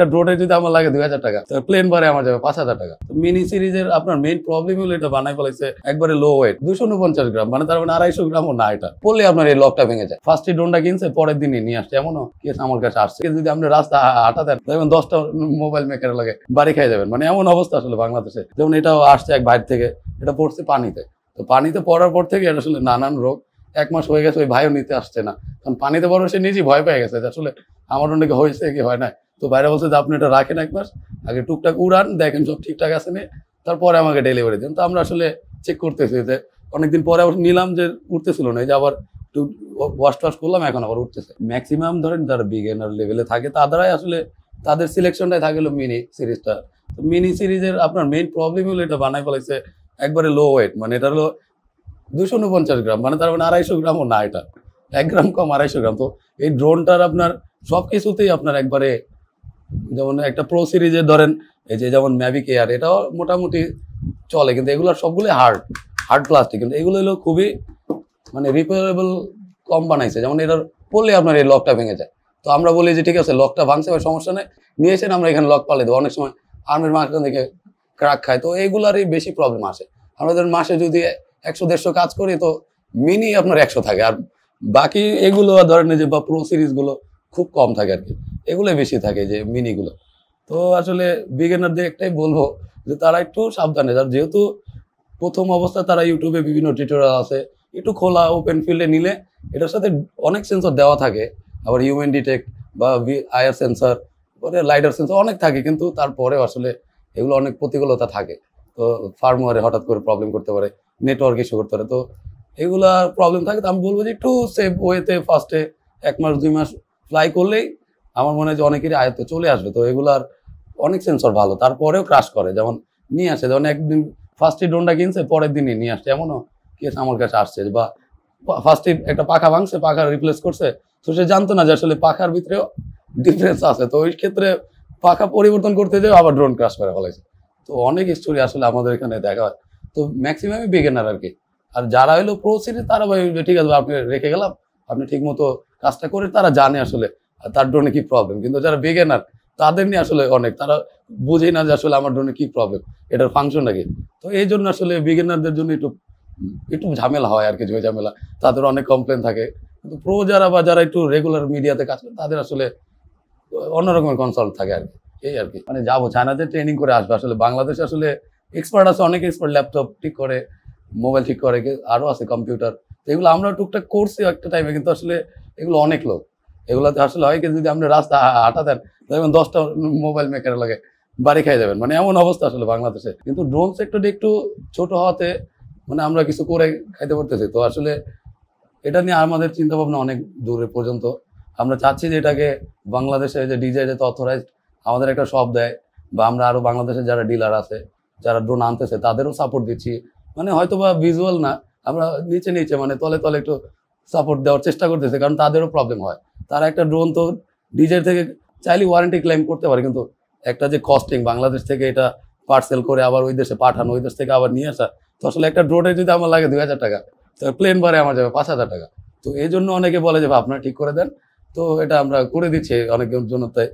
একটা ড্রোনে যদি আমার লাগে 2000 টাকা, তো প্লেন ভাড়া আমার যাবে 5000 টাকা। মিনি সিরিজের আপনার মেইন প্রবলেম হলো এটা বানাই ফেলাইছে একবারে লো ওয়েট 249 গ্রাম, মানে তার মানে 250 গ্রামও না। এটা পড়লে আপনার এই লকটা ভেঙে যায়। ফার্স্টে ড্রোনটা কিনছে, পরের দিনই নিয়ে আসছে, এমনও কেস আমার কাছে আসছে। যদি আপনি রাস্তা হাঁটা দেন, দেখবেন 10টা মোবাইল মেকার লাগে বাড়ি খাই যাবেন, মানে এমন অবস্থা আসলে বাংলাদেশে। যেমন এটাও আসছে এক বাইরে থেকে, এটা পড়ছে পানিতে। তো পানিতে পড়ার পর থেকে এটা আসলে নানান রোগ, 1 মাস হয়ে গেছে, ওই ভাইও নিতে আসছে না, কারণ পানিতে পড়ে সে নিজেই ভয় পেয়ে গেছে আসলে আমার অনেকে হয়েছে কি হয় না। তো বাইরে বলছে যে আপনি এটা রাখেন 1 মাস, আগে টুকটাক উড়ান, দেখেন সব ঠিকঠাক আছে না, তারপরে আমাকে ডেলিভারি দিন। তো আমরা আসলে চেক করতেছি যে অনেকদিন পরে আবার নিলাম যে উঠতেছিল না, এই যে আবার একটু ওয়াশ টাশ করলাম, এখন আবার উঠতেছে। ম্যাক্সিমাম ধরেন যারা বিগিনার লেভেলে থাকে তাদেরাই আসলে তাদের সিলেকশনটাই থাকে হলো মিনি সিরিজটা। তো মিনি সিরিজের আপনার মেইন প্রবলেম হলো এটা বানাই ফেলাইছে একবারে লো ওয়েট, মানে এটা হলো 249 গ্রাম, মানে তার মানে 250 গ্রামও না। এটা 1 গ্রাম কম, 250 গ্রাম। তো এই ড্রোনটার আপনার সব কিছুতেই আপনার একবারে, যেমন একটা প্রো সিরিজের ধরেন এই যে যেমন ম্যাভিক এয়ার, এটাও মোটামুটি চলে, কিন্তু এগুলো সবগুলোই হার্ড প্লাস্টিক, কিন্তু এগুলো হলো খুবই মানে রিপেয়ারেবল কম বানাইছে। যেমন এটার পড়লে আপনার এই লকটা ভেঙে যায়। তো আমরা বলি যে ঠিক আছে, লকটা ভাঙছে ভাই, সমস্যা নেই, নিয়ে এসেন, আমরা এখানে লক পাল্টে দেবো। অনেক সময় আর্মির মাঝখান থেকে ক্র্যাক খায়, তো এইগুলারই বেশি প্রবলেম আসে। আমরা ধরেন মাসে যদি 100-150 কাজ করি, তো মিনি আপনার 100 থাকে, আর বাকি এগুলো ধরেন যে বা প্রো সিরিজগুলো খুব কম থাকে আর কি, এগুলো বেশি থাকে যে মিনিগুলো। তো আসলে বিগিনারদের একটাই বলবো যে তারা একটু সাবধানে, যেহেতু প্রথম অবস্থা তারা ইউটিউবে বিভিন্ন টিউটোরিয়াল আছে, একটু খোলা ওপেন ফিল্ডে নিলে এটার সাথে অনেক সেন্সর দেওয়া থাকে, আবার হিউম্যান ডিটেক্ট বা আয়ার সেন্সর, পরে লাইডার সেন্সর অনেক থাকে, কিন্তু তারপরেও আসলে এগুলো অনেক প্রতিকূলতা থাকে। তো ফার্মওয়্যারে হঠাৎ করে প্রবলেম করতে পারে, নেটওয়ার্ক ইস্যু করতে পারে, তো এগুলা প্রবলেম থাকে। তো আমি বলবো যে একটু সেফ ওয়েতে ফার্স্টে 1 মাস 2 মাস ফ্লাই করলেই আমার মনে হয় যে অনেকেরই আয়ত্তে চলে আসবে। তো এগুলার অনেক সেন্সর ভালো, তারপরেও ক্রাশ করে, যেমন নিয়ে আসে, যেমন একদিন ফার্স্টে ড্রোনটা কিনছে, পরের দিনই নিয়ে আসছে, এমনও কেস আমার কাছে আসছে। বা ফার্স্টে একটা পাখা ভাঙছে, পাখা রিপ্লেস করছে, তো সে জানতো না যে আসলে পাখার ভিতরেও ডিফারেন্স আছে। তো ওই ক্ষেত্রে পাখা পরিবর্তন করতে যেয়ে আবার ড্রোন ক্রাশ করে ফেলাইছে। তো অনেক স্টোরি আসলে আমাদের এখানে দেখা হয়। তো ম্যাক্সিমামই বিগিনার আর কি। আর যারা হলো প্রো সিরিজ, তারা ভাই ঠিক আছে, আপনি রেখে গেলাম, আপনি ঠিক মতো কাজটা করে, তারা জানে আসলে তার ড্রোনে কি প্রবলেম। কিন্তু যারা বিগিনার, তাদের নিয়ে আসলে অনেক, তারা বুঝেই না যে আসলে আমার ড্রোনে কি প্রবলেম, এটার ফাংশনটা কি। তো এই জন্য আসলে বিগিনারদের জন্য একটু একটু ঝামেলা হয় আর কি, ঝামেলা, তাদের অনেক কমপ্লেন থাকে। কিন্তু প্রো যারা বা যারা একটু রেগুলার মিডিয়াতে কাজ করে, তাদের আসলে অন্যরকমের কনসাল্ট থাকে আর কি, এই আর কি। মানে যাবো চায়নাতে ট্রেনিং করে আসবে, আসলে বাংলাদেশে আসলে এক্সপার্ট আছে, অনেক এক্সপার্ট, ল্যাপটপ ঠিক করে, মোবাইল ঠিক করে, আরও আছে কম্পিউটার। এগুলো আমরা টুকটাক করছি একটা টাইমে, কিন্তু আসলে এগুলো অনেক লোক, এগুলোতে আসলে হয় কি, যদি আপনি রাস্তা হাঁটা দেন, দেখবেন 10টা মোবাইল মেকার লাগে বাড়ি খাই যাবেন, মানে এমন অবস্থা আসলে বাংলাদেশে। কিন্তু ড্রোন সেক্টরটা একটু ছোট হওয়াতে মানে আমরা কিছু করে খাইতে পারতেছি। তো আসলে এটা নিয়ে আমাদের চিন্তা ভাবনা অনেক দূরে পর্যন্ত। আমরা চাচ্ছি যে এটাকে বাংলাদেশে যে ডিজে যাতে অথরাইজড আমাদের একটা শপ দেয়, বা আমরা আরো বাংলাদেশে যারা ডিলার আছে, যারা ড্রোন আনতেছে, তাদেরও সাপোর্ট দিচ্ছি। মানে হয়তো বা ভিজুয়াল না, আমরা নিচে নিচে মানে তলে তলে একটু সাপোর্ট দেওয়ার চেষ্টা করতেছে, কারণ তাদেরও প্রবলেম হয়। তারা একটা ড্রোন তো ডিজের থেকে চাইলে ওয়ারেন্টি ক্লেম করতে পারে, কিন্তু একটা যে কস্টিং, বাংলাদেশ থেকে এটা পার্সেল করে আবার ওই দেশে পাঠানো, ওই দেশ থেকে আবার নিয়ে আসা, তো আসলে একটা ড্রোনে যদি আমার লাগে 2000 টাকা, তো প্লেন ভাড়া আমার যাবে 5000 টাকা। তো এই জন্য অনেকে বলে যে আপনারা ঠিক করে দেন, তো এটা আমরা করে দিচ্ছি অনেকের জন্য। তাই